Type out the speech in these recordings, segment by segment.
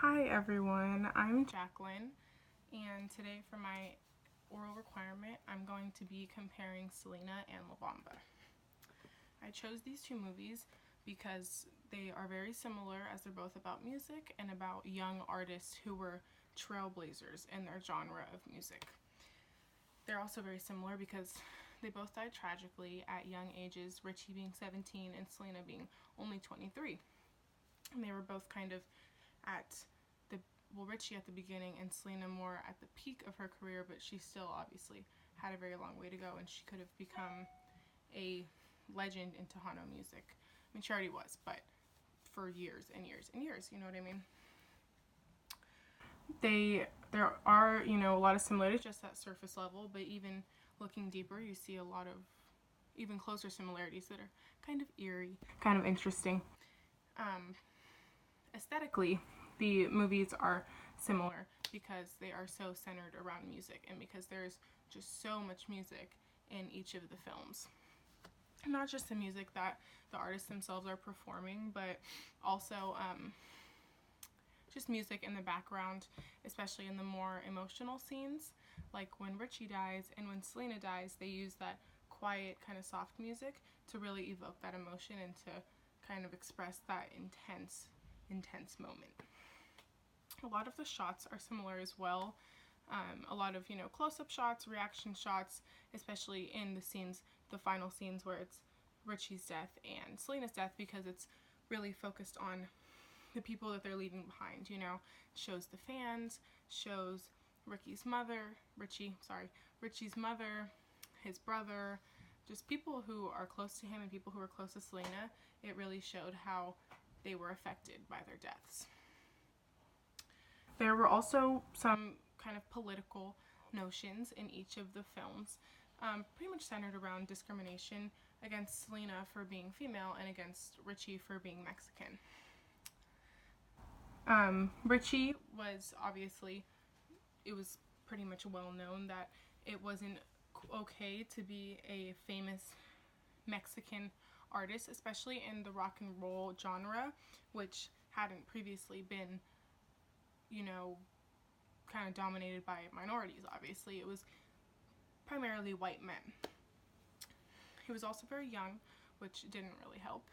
Hi everyone, I'm Jacqueline, and today for my oral requirement, I'm going to be comparing Selena and La Bamba. I chose these two movies because they are very similar as they're both about music and about young artists who were trailblazers in their genre of music. They're also very similar because they both died tragically at young ages, Richie being 17 and Selena being only 23. And they were both kind of at Richie at the beginning and Selena more at the peak of her career, but she still obviously had a very long way to go, and she could have become a legend in Tejano music. I mean, she already was, but for years and years and years, you know what I mean? There are, a lot of similarities just at surface level, but even looking deeper, you see a lot of even closer similarities that are kind of eerie, kind of interesting. Aesthetically, the movies are similar because they are so centered around music and because there's just so much music in each of the films. Not just the music that the artists themselves are performing, but also just music in the background, especially in the more emotional scenes, like when Richie dies and when Selena dies. They use that quiet, kind of soft music to really evoke that emotion and to kind of express that intense moment. A lot of the shots are similar as well. A lot of, close-up shots, reaction shots, especially in the final scenes where it's Richie's death and Selena's death, because it's really focused on the people that they're leaving behind. Shows the fans, shows Richie's mother, his brother, just people who are close to him and people who are close to Selena. It really showed how they were affected by their deaths. There were also some kind of political notions in each of the films, pretty much centered around discrimination against Selena for being female and against Richie for being Mexican. Richie was obviously, it was pretty much well known that it wasn't okay to be a famous Mexican artist, especially in the rock and roll genre, which hadn't previously been, kind of dominated by minorities, obviously. It was primarily white men. He was also very young, which didn't really help.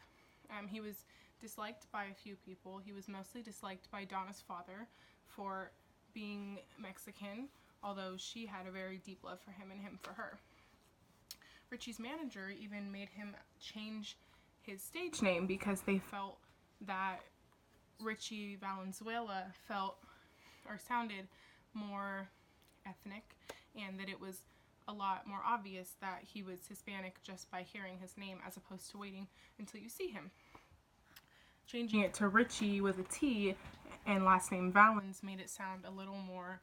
He was disliked by a few people. He was mostly disliked by Donna's father for being Mexican, although she had a very deep love for him and him for her. Richie's manager even made him change his stage name because they felt that Richie Valenzuela sounded more ethnic, and that it was a lot more obvious that he was Hispanic just by hearing his name as opposed to waiting until you see him. Changing it to Richie with a T and last name Valens made it sound a little more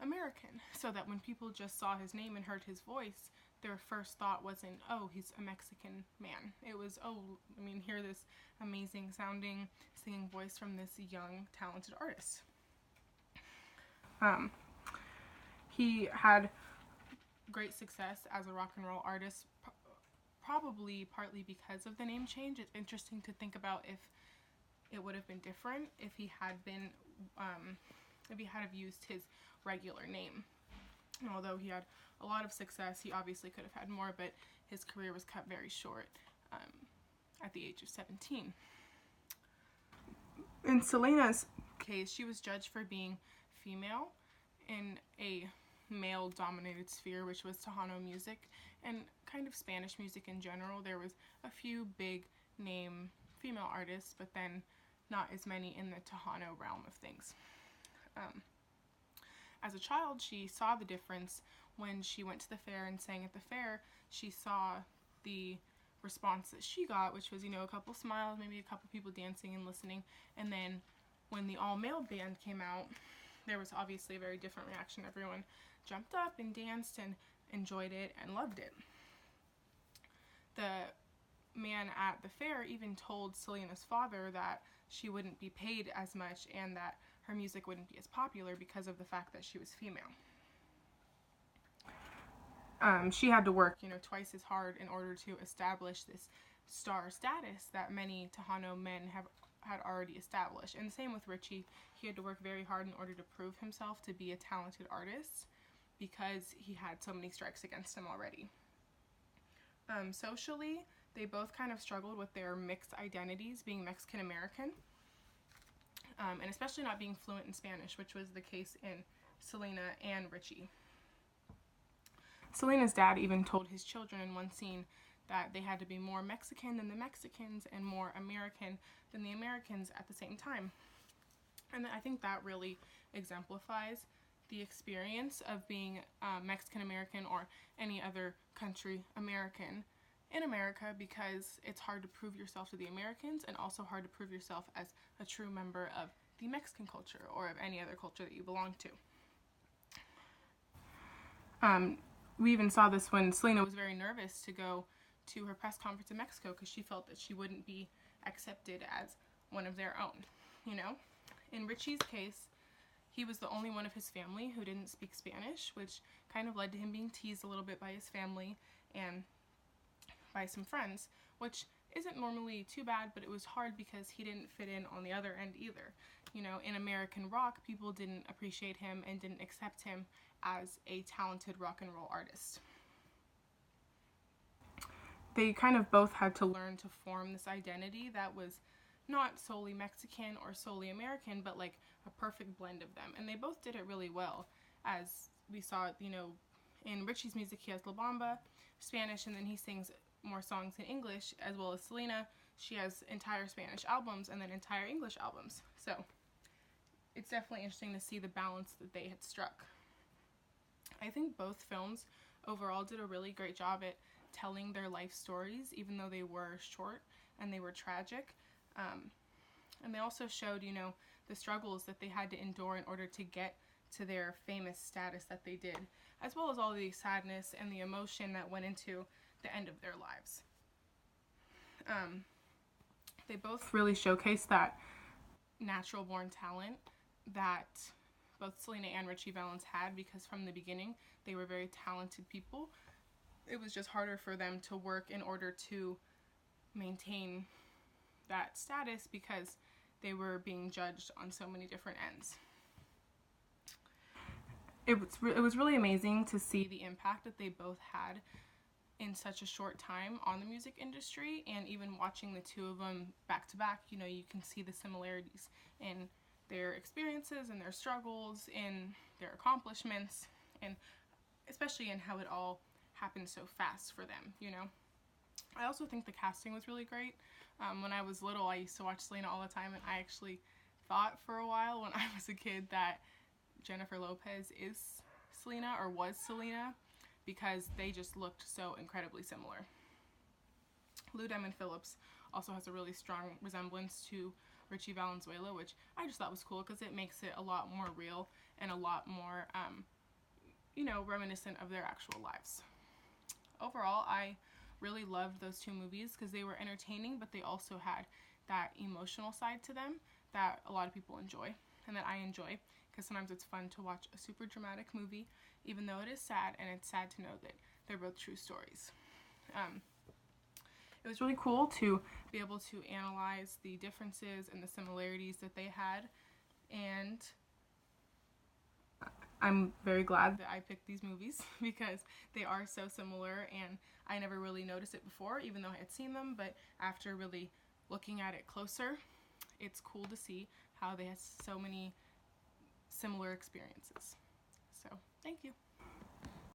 American, so that when people just saw his name and heard his voice, their first thought wasn't, oh, he's a Mexican man. It was, hear this amazing sounding singing voice from this young, talented artist. He had great success as a rock and roll artist, probably partly because of the name change. It's interesting to think about if it would have been different if he had used his regular name. And although he had a lot of success, he obviously could have had more, but his career was cut very short at the age of 17. In Selena's case, she was judged for being female in a male-dominated sphere, which was Tejano music and kind of Spanish music in general. There was a few big name female artists, but then not as many in the Tejano realm of things. As a child, she saw the difference when she went to the fair and sang at the fair. She saw the response that she got, which was, a couple smiles, maybe a couple people dancing and listening. And then when the all-male band came out, there was obviously a very different reaction. Everyone jumped up and danced and enjoyed it and loved it. The man at the fair even told Selena's father that she wouldn't be paid as much and that her music wouldn't be as popular because of the fact that she was female. She had to work, twice as hard in order to establish this star status that many Tejano men have had already established. And the same with Richie. He had to work very hard in order to prove himself to be a talented artist because he had so many strikes against him already. Socially, they both kind of struggled with their mixed identities, being Mexican American, and especially not being fluent in Spanish, which was the case in Selena and Richie. Selena's dad even told his children in one scene that they had to be more Mexican than the Mexicans and more American than the Americans at the same time. And I think that really exemplifies the experience of being Mexican American or any other country American in America, because it's hard to prove yourself to the Americans and also hard to prove yourself as a true member of the Mexican culture or of any other culture that you belong to. We even saw this when Selena was very nervous to go to her press conference in Mexico because she felt that she wouldn't be accepted as one of their own, you know? In Richie's case, he was the only one of his family who didn't speak Spanish, which kind of led to him being teased a little bit by his family and by some friends, which isn't normally too bad, but it was hard because he didn't fit in on the other end either. You know, in American rock, people didn't appreciate him and didn't accept him as a talented rock and roll artist. They kind of both had to learn to form this identity that was not solely Mexican or solely American, but like a perfect blend of them. And they both did it really well. As we saw, you know, in Richie's music, he has La Bamba, Spanish, and then he sings more songs in English, as well as Selena. She has entire Spanish albums and then entire English albums. So it's definitely interesting to see the balance that they had struck. I think both films overall did a really great job at telling their life stories, even though they were short and they were tragic. And they also showed, you know, the struggles that they had to endure in order to get to their famous status that they did, as well as all the sadness and the emotion that went into the end of their lives. They both really showcased that natural born talent that both Selena and Richie Valens had, because from the beginning they were very talented people. It was just harder for them to work in order to maintain that status because they were being judged on so many different ends. It was really amazing to see the impact that they both had in such a short time on the music industry, and even watching the two of them back to back, you know, you can see the similarities in their experiences and their struggles, in their accomplishments, and especially in how it all happened so fast for them, you know. I also think the casting was really great. When I was little, I used to watch Selena all the time, and I actually thought for a while when I was a kid that Jennifer Lopez is Selena or was Selena, because they just looked so incredibly similar. Lou Diamond Phillips also has a really strong resemblance to Richie Valenzuela, which I just thought was cool because it makes it a lot more real and a lot more, you know, reminiscent of their actual lives. Overall, I really loved those two movies because they were entertaining, but they also had that emotional side to them that a lot of people enjoy and that I enjoy, because sometimes it's fun to watch a super dramatic movie, even though it is sad, and it's sad to know that they're both true stories. It was really cool to be able to analyze the differences and the similarities that they had, and I'm very glad that I picked these movies because they are so similar, and I never really noticed it before, even though I had seen them, but after really looking at it closer, it's cool to see how they have so many similar experiences.